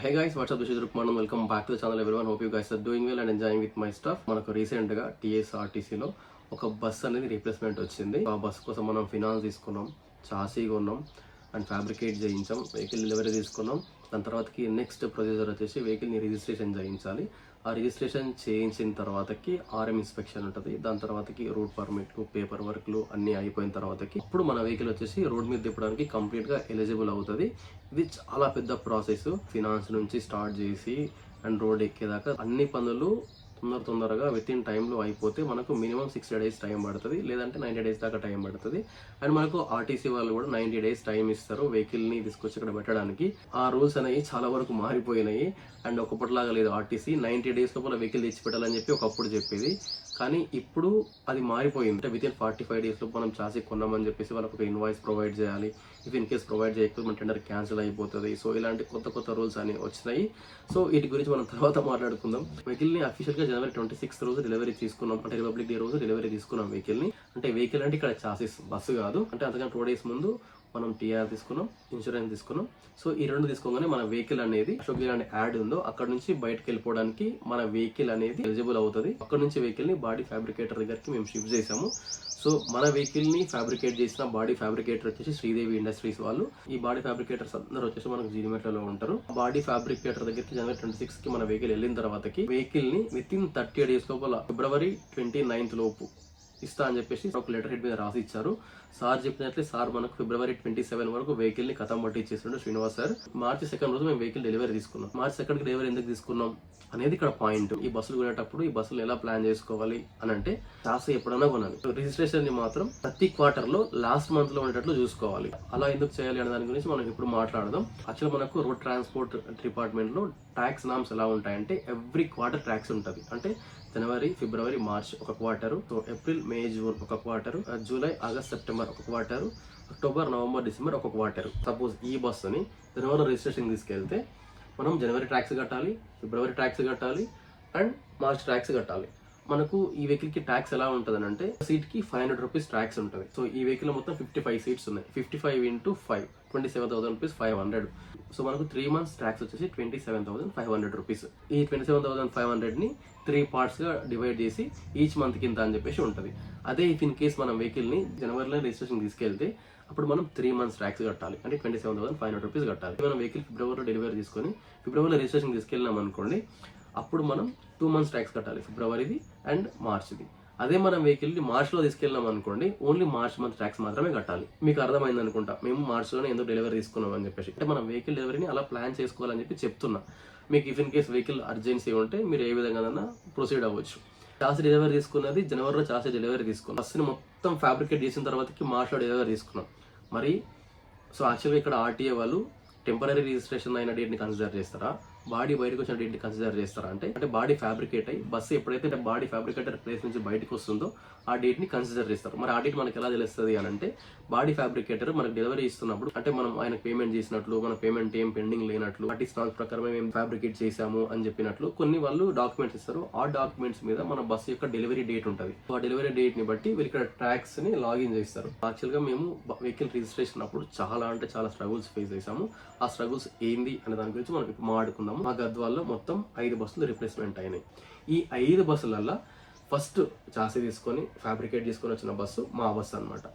Hey guys, what's up? This is Rukman. Welcome back to the channel everyone. Hope you guys are doing well and enjoying with my stuff. మనకు recent గా TSRTC లో ఒక bus అనేది replacement వచ్చింది. ఆ bus కోసం మనం finance తీసుకున్నాం, చాసీ కొన్నాం అండ్ ఫ్యాబ్రికేట్ చేయించాం, వెహికల్ డెలివరీ తీసుకున్నాం. దాని తర్వాతకి నెక్స్ట్ ప్రొసీజర్ వచ్చేసి వెహికల్ని రిజిస్ట్రేషన్ చేయించాలి. ఆ రిజిస్ట్రేషన్ చేయించిన తర్వాతకి ఆర్ఎం ఇన్స్పెక్షన్ ఉంటుంది. దాని తర్వాతకి రూట్ పర్మిట్లు, పేపర్ వర్క్లు అన్నీ అయిపోయిన తర్వాతకి అప్పుడు మన వెహికల్ వచ్చేసి రోడ్ మీద తిప్పడానికి కంప్లీట్గా ఎలిజిబుల్ అవుతుంది. ఇది చాలా పెద్ద ప్రాసెస్. ఫినాన్స్ నుంచి స్టార్ట్ చేసి అండ్ రోడ్ ఎక్కేదాకా అన్ని పనులు తొందరగా విత్ ఇన్ టైంలో అయిపోతే మనకు మినిమం 60 days టైం పడుతుంది, లేదంటే 90 days దాకా టైం పడుతుంది. అండ్ మనకు ఆర్టీసీ వాళ్ళు కూడా 90 days టైం ఇస్తారు వెహికల్ని తీసుకొచ్చి ఇక్కడ పెట్టడానికి. ఆ రూల్స్ అనేవి చాలా వరకు మారిపోయినాయి అండ్ ఒకప్పటిలాగా లేదు. ఆర్టీసీ 90 days లోపల వెహికల్ తెచ్చి పెట్టాలని చెప్పి ఒకప్పుడు చెప్పేది, కానీ ఇప్పుడు అది మారిపోయింది. అంటే విత్ ఇన్ 45 days లోపు మనం చాసీ కొన్నామని చెప్పేసి వాళ్ళకి ఒక ఇన్వాయిస్ ప్రొవైడ్ చేయాలి. ఇఫ్ ఇన్ కేస్ ప్రొవైడ్ చేయకపోతే మన టెండర్ క్యాన్సిల్ అయిపోతుంది. సో ఇలాంటి కొత్త రూల్స్ అని వచ్చినాయి. సో వీటి గురించి మనం తర్వాత మాట్లాడుకుందాం. వెహికల్ని అఫీషియల్గా January 26 రోజు డెలివరీ తీసుకున్నాం. అంటే రిపబ్లిక్ డే రోజు డెలివరీ తీసుకున్నాం వెహికల్ని. అంటే వెహికల్ అంటే ఇక్కడ చాసీస్, బస్సు కాదు. అంటే అంతకన్నా 2 days ముందు మనం టీఆర్ తీసుకున్నాం, ఇన్సూరెన్స్ తీసుకున్నాం. సో ఈ రెండు తీసుకోగానే మన వెహికల్ అనేది అశోక్ లేలాండ్ యాడ్ ఉందో అక్కడ నుంచి బయటకు వెళ్ళిపోవడానికి మన వెహికల్ అనేది ఎలిజిబుల్ అవుతుంది. అక్కడ నుంచి వెహికల్ ని బాడీ ఫ్యాబ్రికేటర్ దగ్గరికి మేము షిఫ్ట్ చేసాము. సో మన వెహికల్ ని ఫ్యాబ్రికేట్ చేసిన బాడీ ఫ్యాబ్రికేటర్ వచ్చేసి శ్రీదేవి ఇండస్ట్రీస్ వాళ్ళు. ఈ బాడీ ఫ్యాబ్రికేటర్స్ అందరూ వచ్చేసి మనకు జీడిమెట్లలో ఉంటారు. బాడీ ఫ్యాబ్రికేటర్ దగ్గరికి January 26 కి మన వెహికల్ వెళ్ళిన తర్వాతకి వెహికల్ ని విత్ ఇన్ 30 days లోపల February 29th లోపు ఇస్తా అని చెప్పేసి ఒక లెటర్ హెడ్ మీద రాసి ఇచ్చారు. సార్ చెప్పినట్లే సార్ మనకు February 27 వరకు వెహికల్ ని కథం పట్టి ఇచ్చేస్తుండే శ్రీనివాస్ సార్. March 2 రోజు మేము వెహికల్ డెలివరీ తీసుకున్నాం. March 2 డెలివరీ ఎందుకు తీసుకున్నాం అనేది ఇక్కడ పాయింట్. ఈ బస్సులు కొనేటప్పుడు ఈ బస్సులు ఎలా ప్లాన్ చేసుకోవాలి అని అంటే చాసీ ఎప్పుడైనా కొనాలి. రిజిస్ట్రేషన్ ని మాత్రం ప్రతి క్వార్టర్ లో లాస్ట్ మంత్ లో ఉండేటట్లు చూసుకోవాలి. అలా ఎందుకు చేయాలి అనే దాని గురించి మనం ఇప్పుడు మాట్లాడదాం. యాక్చువల్ మనకు రోడ్ ట్రాన్స్పోర్ట్ డిపార్ట్మెంట్ లో ట్యాక్స్ నామ్స్ ఎలా ఉంటాయంటే ఎవ్రీ క్వార్టర్ ట్యాక్స్ ఉంటుంది. అంటే జనవరి, ఫిబ్రవరి, మార్చ్ ఒక క్వార్టరు, సో ఏప్రిల్, మే, జూన్ ఒక క్వార్టరు, జూలై, ఆగస్ట్, సెప్టెంబర్ ఒక క్వార్టరు, అక్టోబర్, నవంబర్, డిసెంబర్ ఒక క్వార్టరు. సపోజ్ ఈ బస్సుని జనవరి రిజిస్ట్రేషన్ తీసుకెళ్తే మనం జనవరి ట్యాక్స్ కట్టాలి, ఫిబ్రవరి ట్యాక్స్ కట్టాలి అండ్ మార్చ్ ట్యాక్స్ కట్టాలి. మనకు ఈ వెహికల్ కి ట్యాక్స్ ఎలా ఉంటుంది అంటే సీట్ కి 500 రూపీస్ ట్యాక్స్ ఉంటుంది. సో ఈ వెహికల్ లో మొత్తం 55 సీట్స్ ఉన్నాయి. 55 × 5 27,000 రూపీస్, 500. సో మనకు 3 months ట్యాక్స్ వచ్చేసి 27,500 రూపీస్. ఈ 27,500 ని 3 parts గా డివైడ్ చేసి ఈచ్ మంత్ కింద అని చెప్పేసి ఉంటుంది. అదే ఇఫ్ ఇన్ కేస్ మనం వెహికల్ ని జనవరిలో రిజిస్ట్రేషన్ తీసుకెళ్తే అప్పుడు మనం 3 months ట్యాక్స్ కట్టాలి. అంటే 27,500 రూపీస్ కట్టాలి. మనం వెహికల్ ఫిబ్రవరిలో డెలివరీ తీసుకొని ఫిబ్రవరిలో రిజిస్ట్రేషన్ తీసుకెళ్ళినాం అనుకోండి, అప్పుడు మనం 2 months ట్యాక్స్ కట్టాలి, ఫిబ్రవరిది అండ్ మార్చ్ది. అదే మనం వెహికల్ని మార్చ్లో తీసుకెళ్ళినాం అనుకోండి, ఓన్లీ మార్చ్ మంత్ ట్యాక్స్ మాత్రమే కట్టాలి. మీకు అర్థమైంది అనుకుంటా మేము మార్చ్లోనే ఎందుకు డెలివరీ తీసుకున్నాం అని చెప్పేసి. అంటే మనం వెహికల్ డెలివరీని అలా ప్లాన్ చేసుకోవాలని చెప్పి చెప్తున్నా. మీకు if in case vehicle urgency ఉంటే మీరు ఏ విధంగా ప్రొసీడ్ అవ్వచ్చు. చాసీ డెలివరీ తీసుకున్నది జనవరిలో చాసీ డెలివరీ తీసుకున్నాం. బస్సుని మొత్తం ఫ్యాబ్రికేట్ చేసిన తర్వాతకి మార్చ్లో డెలివరీ తీసుకున్నాం. మరి సో యాక్చువల్గా ఇక్కడ ఆర్టీఏ వాళ్ళు టెంపరీ రిజిస్ట్రేషన్ అయిన డేట్ని కన్సిడర్ చేస్తారా, బాడీ బయటకు వచ్చిన డేట్ని కన్సిడర్ చేస్తారా అంటే బాడీ ఫ్యాబ్రికేట్ అయ్యి బస్సు ఎప్పుడైతే బాడీ ఫ్యాబ్రికేటర్ ప్లేస్ నుంచి బయటకు వస్తుందో ఆ డేట్ని కన్సిడర్ చేస్తారు. మరి ఆ డేట్ మనకి ఎలా తెలుస్తుంది అని అంటే బాడీ ఫ్యాబ్రికేటర్ మనకు డెలివరీ ఇస్తున్నప్పుడు అంటే మనం ఆయనకు పేమెంట్ చేసినట్లు, మన పేమెంట్ ఏం పెండింగ్ లేనట్లు, వాటి స్టాండ్స్ ప్రకారం మేము ఫ్యాబ్రికేట్ చేసాము అని చెప్పినట్లు కొన్ని వాళ్ళు డాక్యుమెంట్స్ ఇస్తారు. ఆ డాక్యుమెంట్స్ మీద మన బస్సు యొక్క డెలివరీ డేట్ ఉంటుంది. ఆ డెలివరీ డేట్ ని బట్టి వీళ్ళు ఇక్కడ ట్యాక్స్ ని లాగిన్ చేస్తారు. యాక్చువల్ గా మేము వెహికల్ రిజిస్ట్రేషన్ అప్పుడు చాలా స్ట్రగుల్స్ ఫేస్ చేసాము. ఆ స్ట్రగుల్స్ ఏంది అనే దాని గురించి మనం ఇప్పుడు మాట్లాడుకుందాము. మా గద్వాల్లో మొత్తం 5 బస్సులు రిప్లేస్మెంట్ అయినాయి. ఈ 5 బస్సులల్లో ఫస్ట్ చాసీ తీసుకొని ఫ్యాబ్రికేట్ చేసుకొని వచ్చిన బస్సు మా బస్సు అనమాట.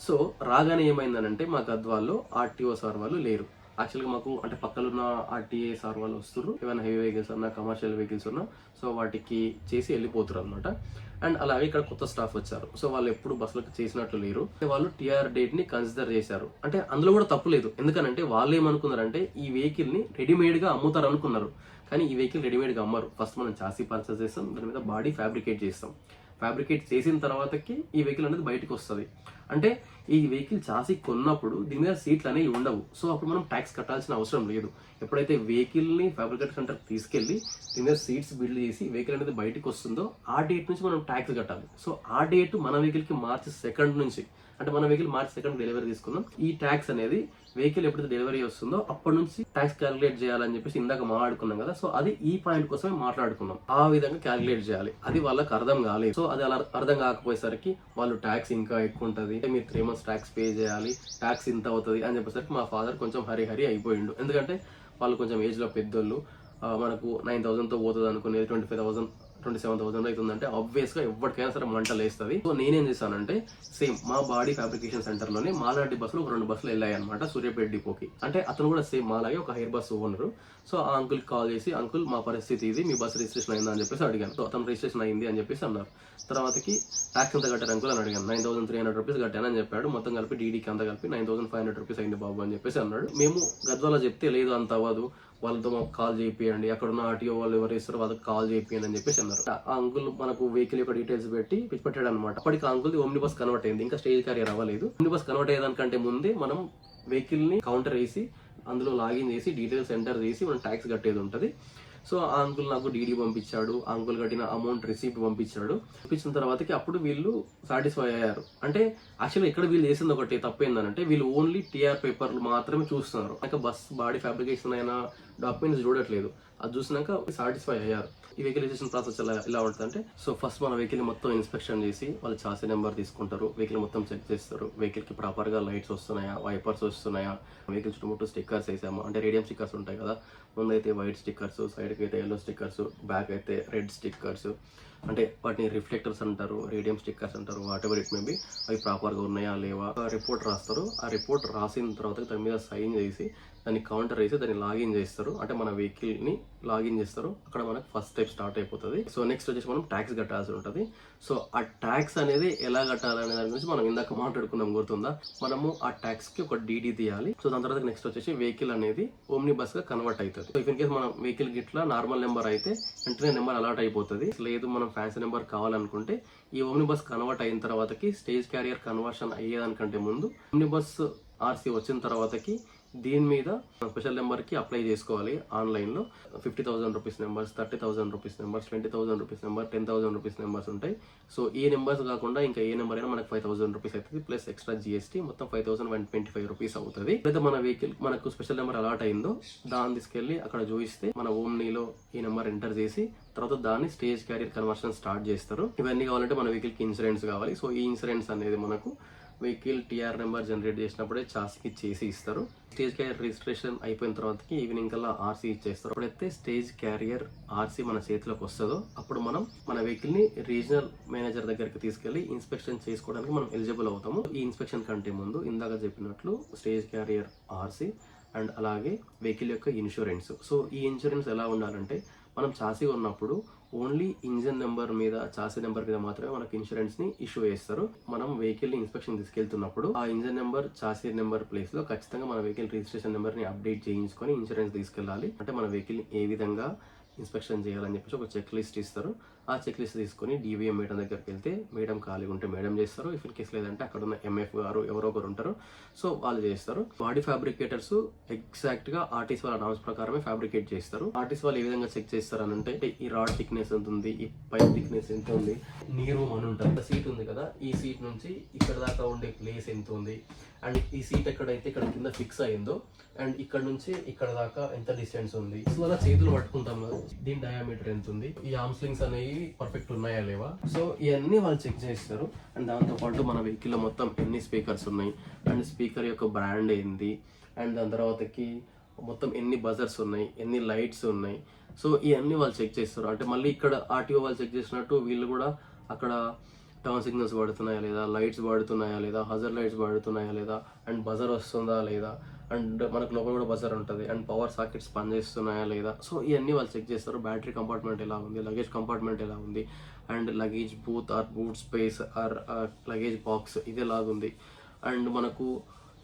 సో రాగానే ఏమైందనంటే మా గద్వాల్లో ఆర్టీఓ సార్ వాళ్ళు లేరు. యాక్చువల్గా మాకు అంటే పక్కనున్న ఆర్టీఏ సార్ వాళ్ళు వస్తున్నారు. ఏమైనా హెవీ వెహికల్స్ ఉన్నా, కమర్షియల్ వెహికల్స్ ఉన్నా సో వాటికి చేసి వెళ్ళిపోతారు అనమాట. అండ్ అలాగే ఇక్కడ కొత్త స్టాఫ్ వచ్చారు. సో వాళ్ళు ఎప్పుడు బస్సులకు చేసినట్లు లేరు. వాళ్ళు టీఆర్ డేట్ ని కన్సిడర్ చేశారు. అంటే అందులో కూడా తప్పు లేదు. ఎందుకనంటే వాళ్ళు ఏమనుకున్నారంటే ఈ వెహికల్ ని రెడీమేడ్ గా అమ్ముతారు అనుకున్నారు. కానీ ఈ వెహికల్ రెడీమేడ్ గా అమ్మరు. ఫస్ట్ మనం చాసీ పర్చేస్ చేస్తాం, దాని మీద బాడీ ఫ్యాబ్రికేట్ చేస్తాం. ఫ్యాబ్రికేట్ చేసిన తర్వాతకి ఈ వెహికల్ అనేది బయటకు వస్తుంది. అంటే ఈ వెహికల్ చాసీ కొన్నప్పుడు దీని మీద సీట్లు అనేవి ఉండవు. సో అప్పుడు మనం ట్యాక్స్ కట్టాల్సిన అవసరం లేదు. ఎప్పుడైతే వెహికల్ ని ఫ్యాబ్రికేట్ సెంటర్ తీసుకెళ్లి దీని మీద సీట్స్ బిల్డ్ చేసి వెహికల్ అనేది బయటకు వస్తుందో ఆ డేట్ నుంచి మనం ట్యాక్స్ కట్టాలి. సో ఆ డేట్ మన వెహికల్ కి March 2 నుంచి, అంటే మన వెహికల్ March 2 డెలివరీ తీసుకున్నాం. ఈ ట్యాక్స్ అనేది వెహికల్ ఎప్పుడైతే డెలివరీ వస్తుందో అప్పటి నుంచి ట్యాక్స్ క్యాలిక్యులేట్ చేయాలని చెప్పేసి ఇందాక మాట్లాడుకున్నాం కదా. సో అది ఈ పాయింట్ కోసమే మాట్లాడుకున్నాం. ఆ విధంగా క్యాలిక్యులేట్ చేయాలి. అది వాళ్ళకి అర్థం కాలేదు. సో అది అలా అర్థం కాకపోయేసరికి వాళ్ళు ట్యాక్స్ ఇంకా ఎక్కువ ఉంటుంది, మీరు 3 months ట్యాక్స్ పే చేయాలి, ట్యాక్స్ ఇంత అవుతుంది అని చెప్పేసరికి మా ఫాదర్ కొంచెం హరి అయిపోయిండు. ఎందుకంటే వాళ్ళు కొంచెం ఏజ్లో పెద్దోళ్ళు, మనకు 9,000తో పోతుంది అనుకునేది 25,000 27,000 అవుతుందంటే ఆబ్వియస్గా ఎవరికైనా సరే మంటలు వేస్తుంది. సో నేనేం చేశానంటే సేమ్ మా బాడీ ఫ్యాబ్రికేషన్ సెంటర్లోనే మాలాంటి బస్సులు 2 బస్సులు వెళ్ళాయి అనమాట సూర్యాపేట డిపోకి. అంటే అతను కూడా సేమ్ మాలాగే ఒక హెయిర్ బస్ ఓనరు. సో ఆ అంకుల్కి కాల్ చేసి, అంకుల్ మా పరిస్థితి ఇది, మీ బస్ రిజిస్ట్రేషన్ అయిందా అని చెప్పేసి అడిగాను. సో అతను రిజిస్ట్రేషన్ అయింది అని చెప్పేసి అన్నారు. తర్వాతకి ట్యాక్స్ ఎంత కట్టారు అంకుల్ అని అడిగాను. 9,300 రూపీస్ కట్టానని చెప్పాడు. మొత్తం కలిపి డీడీకి అంతా కలిపి 9,500 రూపీస్ అయింది బాబు అని చెప్పేసి అన్నాడు. మేము గద్వాల చెప్తే లేదు అంత అవ్వదు, వాళ్ళతో మాకు కాల్ చేయండి, అక్కడ ఉన్న ఆర్టీఓ వాళ్ళు ఎవరు ఇస్తారో వాళ్ళకి కాల్ చేయండి అని చెప్పేసి అన్నారు. ఆ అంకుల్ మనకు వెహికల్ యొక్క డీటెయిల్స్ పెట్టి పెట్టాడు అనమాట. అప్పటికి అంకుల్ ఓమ్ని బస్ కన్వర్ట్ అయింది, ఇంకా స్టేజ్ క్యారియర్ అవ్వలేదు. ఓమ్ని బస్ కన్వర్ట్ అయ్యేదానికంటే ముందే మనం వెహికల్ ని కౌంటర్ వేసి అందులో లాగిన్ చేసి డీటెయిల్స్ ఎంటర్ చేసి మనం ట్యాక్స్ కట్టేది ఉంటుంది. సో ఆ అంకుల్ నాకు డీడీ పంపించాడు, ఆ అంకుల్ కట్టిన అమౌంట్ రిసీప్ట్ పంపించిన తర్వాతకి అప్పుడు వీళ్ళు సాటిస్ఫై అయ్యారు. అంటే యాక్చువల్గా ఇక్కడ వీళ్ళు చేసింది ఒకటి తప్పు ఏంటంటే వీళ్ళు ఓన్లీ టీఆర్ పేపర్లు మాత్రమే చూస్తున్నారు, ఇంకా బస్ బాడీ ఫ్యాబ్రికేషన్ అయిన డాక్యుమెంట్స్ చూడట్లేదు. అది చూసినాక సాటిస్ఫై అయ్యారు. ఈ వెహికల్ రిజిస్ట్రేషన్ ప్రాసెస్ ఎలా ఉంటుందంటే, సో ఫస్ట్ మన వెహికల్ మొత్తం ఇన్స్పెక్షన్ చేసి వాళ్ళు చాసీ నెంబర్ తీసుకుంటారు, వెహికల్ మొత్తం చెక్ చేస్తారు, వెహికల్కి ప్రాపర్గా లైట్స్ వస్తున్నాయా, వైపర్స్ వస్తున్నాయా, వెహికల్ చుట్టుముట్టు స్టిక్కర్స్ వేసాము, అంటే రేడియం స్టిక్కర్స్ ఉంటాయి కదా, ముందైతే వైట్ స్టిక్కర్స్, సైడ్కి అయితే ఎల్లో స్టిక్కర్స్, బ్యాక్ అయితే రెడ్ స్టిక్కర్స్, అంటే వాటిని రిఫ్లెక్టర్స్ అంటారు, రేడియం స్టిక్కర్స్ అంటారు, what ever it may be, అవి ప్రాపర్గా ఉన్నాయా లేవా రిపోర్ట్ రాస్తారు. ఆ రిపోర్ట్ రాసిన తర్వాత దాని మీద సైన్ చేసి దాన్ని కౌంటర్ వేసి దాన్ని లాగిన్ చేస్తారు, అంటే మన వెహికల్ని లాగిన్ చేస్తారు. అక్కడ మనకు ఫస్ట్ స్టెప్ స్టార్ట్ అయిపోతుంది. సో నెక్స్ట్ వచ్చేసి మనం ట్యాక్స్ కట్టాల్సి ఉంటుంది. సో ఆ ట్యాక్స్ అనేది ఎలా కట్టాలనే దాని గురించి మనం ఇందాక మాట్లాడుకున్నాం, గుర్తుందా? మనము ఆ ట్యాక్స్కి ఒక డీడీ తీయాలి. సో దాని తర్వాత నెక్స్ట్ వచ్చేసి వెహికల్ అనేది ఓమ్ని బస్గా కన్వర్ట్ అవుతుంది. సో ఇన్ కేసు మనం వెహికల్ గిట్లా నార్మల్ నెంబర్ అయితే వెంటనే నెంబర్ అలాట్ అయిపోతుంది. లేదు మనం ఫ్యాన్సీ నెంబర్ కావాలనుకుంటే ఈ ఓమ్ని బస్ కన్వర్ట్ అయిన తర్వాతకి స్టేజ్ క్యారియర్ కన్వర్షన్ అయ్యేదానికంటే ముందు ఓమ్ని బస్ ఆర్సీ వచ్చిన తర్వాతకి దీని మీద స్పెషల్ నెంబర్కి అప్లై చేసుకోవాలి ఆన్లైన్లో. 50,000 rupees numbers, 30,000 rupees numbers, 20,000 rupees number, 10,000 rupees numbers ఉంటాయి. సో ఈ నెంబర్స్ కాకుండా ఇంకా ఏ నెంబర్ అయినా మనకు 5,000 రూపీస్ అవుతుంది, ప్లస్ ఎక్స్ట్రా జిఎస్టీ, మొత్తం 5,125 రూపీస్ అవుతుంది. అయితే మన వెహికల్ మనకు స్పెషల్ నెంబర్ అలాట్ అయిందో దాన్ని తీసుకెళ్ళి అక్కడ చూపిస్తే మన ఓమ్నీలో ఈ నెంబర్ ఎంటర్ చేసి తర్వాత దాన్ని స్టేజ్ క్యారియర్ కన్వర్షన్ స్టార్ట్ చేస్తారు. ఇవన్నీ కావాలంటే మన వెహికల్కి ఇన్సూరెన్స్ కావాలి. సో ఈ ఇన్సూరెన్స్ అనేది మనకు వెహికల్ టీఆర్ నెంబర్ జనరేట్ చేసినప్పుడే చాసీకి చేసి ఇస్తారు. స్టేజ్ క్యారియర్ రిజిస్ట్రేషన్ అయిపోయిన తర్వాతకి ఈవినింగ్ కల్లా ఆర్సీ ఇచ్చేస్తారు. అప్పుడైతే స్టేజ్ క్యారియర్ ఆర్సీ మన చేతిలోకి వస్తుందో అప్పుడు మనం మన వెహికల్ ని రీజనల్ మేనేజర్ దగ్గరికి తీసుకెళ్లి ఇన్స్పెక్షన్ చేసుకోవడానికి మనం ఎలిజిబుల్ అవుతాము. ఈ ఇన్స్పెక్షన్ కంటే ముందు ఇందాక చెప్పినట్లు స్టేజ్ క్యారియర్ ఆర్సీ అండ్ అలాగే వెహికల్ యొక్క ఇన్సూరెన్స్. సో ఈ ఇన్సూరెన్స్ ఎలా ఉండాలంటే మనం చాసీ ఉన్నప్పుడు ఓన్లీ ఇంజన్ నెంబర్ మీద, చాసీ నెంబర్ మీద మాత్రమే మనకి ఇన్సూరెన్స్ ని ఇష్యూ చేస్తారు. మనం వెహికల్ ని ఇన్స్పెక్షన్ తీసుకెళ్తున్నప్పుడు ఆ engine number, chassis number place లో ఖచ్చితంగా మన వెహికల్ రిజిస్ట్రేషన్ నెంబర్ ని అప్డేట్ చేయించుకొని ఇన్సూరెన్స్ తీసుకెళ్ళాలి. అంటే మన వెహికల్ ని ఏ విధంగా ఇన్స్పెక్షన్ చేయాలని చెప్పేసి ఒక చెక్ లిస్ట్ ఇస్తారు. ఆ చెక్ లిస్ట్ తీసుకొని డివిఎం మేడం దగ్గరికి వెళ్తే మేడం ఖాళీగా ఉంటే మేడం చేస్తారు. ఇఫ్ ఇన్ కేసు లేదంటే అక్కడ ఉన్న ఎంఎఫ్ గారు ఎవరో ఒకరు ఉంటారు, సో వాళ్ళు చేస్తారు. బాడీ ఫ్యాబ్రికేటర్స్ ఎగ్జాక్ట్ గా ఆర్టీసీ వాళ్ళ నామ్స్ ప్రకారమే ఫ్యాబ్రికేట్ చేస్తారు. ఆర్టీసీ వాళ్ళు ఏ విధంగా చెక్ చేస్తారు అని అంటే ఈ రాడ్ థిక్నెస్ ఎంత ఉంది, ఈ పైప్ థిక్నెస్ ఎంత ఉంది, నీ రూమ్ అని ఉంటుంది, సీట్ ఉంది కదా, ఈ సీట్ నుంచి ఇక్కడ దాకా ఉండే ప్లేస్ ఎంత ఉంది, అండ్ ఈ సీట్ ఎక్కడైతే ఇక్కడ కింద ఫిక్స్ అయిందో అండ్ ఇక్కడ నుంచి ఇక్కడ దాకా ఎంత డిస్టెన్స్ ఉంది, అలా చేతులు పట్టుకుంటాం కదా, దీని డయామీటర్ ఎంత ఉంది, ఈ ఆర్మ్ స్లింగ్స్ అనేవి పర్ఫెక్ట్ ఉన్నాయా లేవా, సో ఇవన్నీ వాళ్ళు చెక్ చేస్తారు. అండ్ దాంతోపాటు మన వెహికల్లో మొత్తం ఎన్ని స్పీకర్స్ ఉన్నాయి అండ్ స్పీకర్ యొక్క బ్రాండ్ ఏంది, అండ్ దాని తర్వాతకి మొత్తం ఎన్ని బజర్స్ ఉన్నాయి, ఎన్ని లైట్స్ ఉన్నాయి, సో ఇవన్నీ వాళ్ళు చెక్ చేస్తారు. అంటే మళ్ళీ ఇక్కడ ఆర్టీఓ వాళ్ళు చెక్ చేసినట్టు వీళ్ళు కూడా అక్కడ టర్న్ సిగ్నల్స్ పడుతున్నాయా లేదా, లైట్స్ పడుతున్నాయా లేదా, హజర్ లైట్స్ పడుతున్నాయా లేదా, అండ్ బజర్ వస్తుందా లేదా, అండ్ మనకు లోపల కూడా బజర్ ఉంటుంది, అండ్ పవర్ సాకెట్స్ పనిచేస్తున్నాయా లేదా, సో ఇవన్నీ వాళ్ళు చెక్ చేస్తారు. బ్యాటరీ కంపార్ట్మెంట్ ఎలా ఉంది, లగేజ్ కంపార్ట్మెంట్ ఎలా ఉంది, and luggage booth or boot space or luggage box ఇది ఎలాగుంది, అండ్ మనకు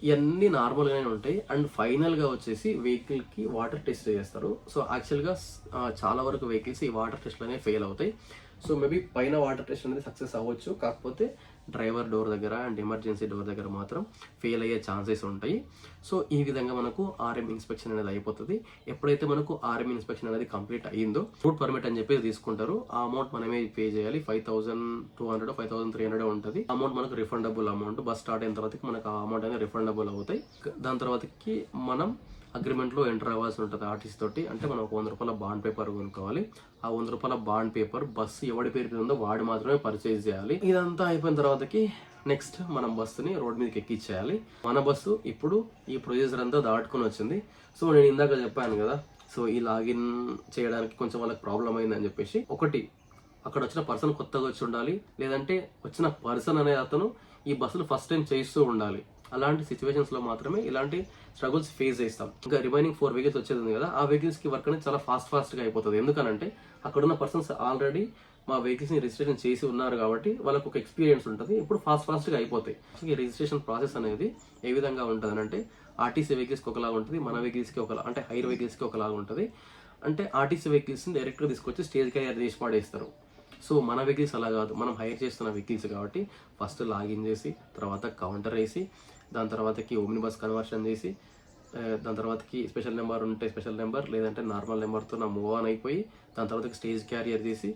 ఇవన్నీ నార్మల్గానే ఉంటాయి. అండ్ ఫైనల్గా వచ్చేసి వెహికల్కి వాటర్ టెస్ట్ చేస్తారు. సో యాక్చువల్గా చాలా వరకు వెహికల్స్ ఈ వాటర్ టెస్ట్లోనే ఫెయిల్ అవుతాయి. సో మేబీ పైన వాటర్ టెస్ట్ అనేది సక్సెస్ అవ్వచ్చు, కాకపోతే డ్రైవర్ డోర్ దగ్గర అండ్ ఎమర్జెన్సీ డోర్ దగ్గర మాత్రం ఫెయిల్ అయ్యే ఛాన్సెస్ ఉంటాయి. సో ఈ విధంగా మనకు ఆర్ఎం ఇన్స్పెక్షన్ అనేది అయిపోతుంది. ఎప్పుడైతే మనకు ఆర్ఎం ఇన్స్పెక్షన్ అనేది కంప్లీట్ అయ్యిందో రూట్ పర్మిట్ అని చెప్పేసి తీసుకుంటారు. ఆ అమౌంట్ మనమే పే చేయాలి. 5,200 5,300 ఉంటుంది. అమౌంట్ మనకు రిఫండబుల్ అమౌంట్. బస్ స్టార్ట్ అయిన తర్వాత మనకు ఆ అమౌంట్ అనేది రిఫండబుల్ అవుతాయి. దాని తర్వాతకి మనం అగ్రిమెంట్లో ఎంటర్ అవ్వాల్సి ఉంటుంది ఆర్టీసీ తోటి. అంటే మనం ఒక 100 రూపాయల బాండ్ పేపర్ కొనుక్కోవాలి. ఆ 100 రూపాయల బాండ్ పేపర్ బస్సు ఎవడి పేరు మీద ఉందో వాడు మాత్రమే పర్చేజ్ చేయాలి. ఇదంతా అయిపోయిన తర్వాతకి నెక్స్ట్ మనం బస్సుని రోడ్ మీదకి ఎక్కించేయాలి. మన బస్సు ఇప్పుడు ఈ ప్రొసీజర్ అంతా దాటుకుని వచ్చింది. సో నేను ఇందాక చెప్పాను కదా, సో ఈ లాగిన్ చేయడానికి కొంచెం వాళ్ళకి ప్రాబ్లం అయిందని చెప్పేసి, ఒకటి అక్కడ వచ్చిన పర్సన్ కొత్తగా వచ్చి ఉండాలి, లేదంటే వచ్చిన పర్సన్ అనే అతను ఈ బస్సులు ఫస్ట్ టైం చేస్తూ ఉండాలి. అలాంటి సిచ్యువేషన్స్లో మాత్రమే ఇలాంటి స్ట్రగుల్స్ ఫేస్ చేస్తాం. ఇంకా రిమైనింగ్ 4 వెహికల్స్ వచ్చేది ఉంది కదా, ఆ వెహికల్స్కి వర్క్ అనేది చాలా ఫాస్ట్గా అయిపోతుంది. ఎందుకనంటే అక్కడున్న పర్సన్స్ ఆల్రెడీ మా వెహికల్స్ని రిజిస్ట్రేషన్ చేసి ఉన్నారు కాబట్టి వాళ్ళకు ఒక ఎక్స్పీరియన్స్ ఉంటుంది. ఇప్పుడు ఫాస్ట్గా అయిపోతాయి. ఈ రిజిస్ట్రేషన్ ప్రాసెస్ అనేది ఏ విధంగా ఉంటుంది అంటే, ఆర్టీసీ వెహికల్స్కి ఒకలాగా ఉంటుంది, మన వెహికల్స్కి ఒకలా, అంటే హైర్ వెహికల్స్కి ఒకలాగా ఉంటుంది. అంటే ఆర్టీసీ వెహికల్స్ని డైరెక్ట్గా తీసుకొచ్చి స్టేజ్ క్యారియర్ చేసి పడేస్తారు. సో మన వెహికల్స్ అలా కాదు, మనం హైర్ చేస్తున్న వెహికల్స్ కాబట్టి ఫస్ట్ లాగిన్ చేసి, తర్వాత కౌంటర్ వేసి, దాని తర్వాతకి ఓమ్ని బస్ కన్వర్షన్ చేసి, దాని తర్వాతకి స్పెషల్ నెంబర్ ఉంటే స్పెషల్ నెంబర్, లేదంటే నార్మల్ నెంబర్తో నా మూవ్ ఆన్ అయిపోయి, దాని తర్వాతకి స్టేజ్ క్యారియర్ చేసి,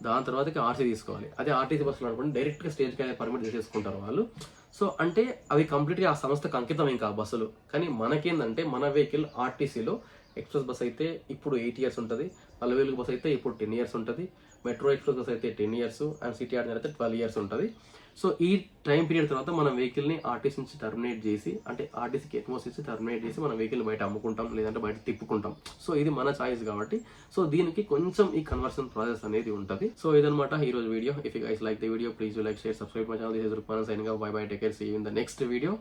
దాని తర్వాతకి ఆర్సీ తీసుకోవాలి. అదే ఆర్టీసీ బస్సులో అనుకోండి డైరెక్ట్గా స్టేజ్ క్యారియర్ పర్మిట్ చేసేసుకుంటారు వాళ్ళు. సో అంటే అవి కంప్లీట్గా ఆ సంస్థకు అంకితం ఇంకా బస్సులు. కానీ మనకేందంటే మన వెహికల్ ఆర్టీసీలో ఎక్స్ప్రెస్ బస్ అయితే ఇప్పుడు 8 ఇయర్స్ ఉంటుంది, 40,000 బస్ అయితే ఇప్పుడు 10 ఇయర్స్ ఉంటుంది, మెట్రో ఎక్స్ప్రెస్ బస్ అయితే 10 ఇయర్స్, అండ్ సిటీ ఆర్డినరీ అయితే 12 ఇయర్స్ ఉంటుంది. సో ఈ టైం పీరియడ్ తర్వాత మనం వెహికల్ని ఆర్టీసీ నుంచి టర్మినేట్ చేసి, అంటే ఆర్టీసీకి ఎట్మోస్ ఇచ్చి టర్మినేట్ చేసి మనం వెహికల్ బయట అమ్ముకుంటాం, లేదంటే బయట తిప్పుకుంటాం. సో ఇది మన చాయిస్ కాబట్టి, సో దీనికి కొంచెం ఈ కన్వర్షన్ ప్రాసెస్ అనేది ఉంటుంది. సో ఇదనమాట ఈ రోజు video. If you guys like the video, please like, share, subscribe my channel. This is Rukman signing off. Bye bye, take care, see you in the next video.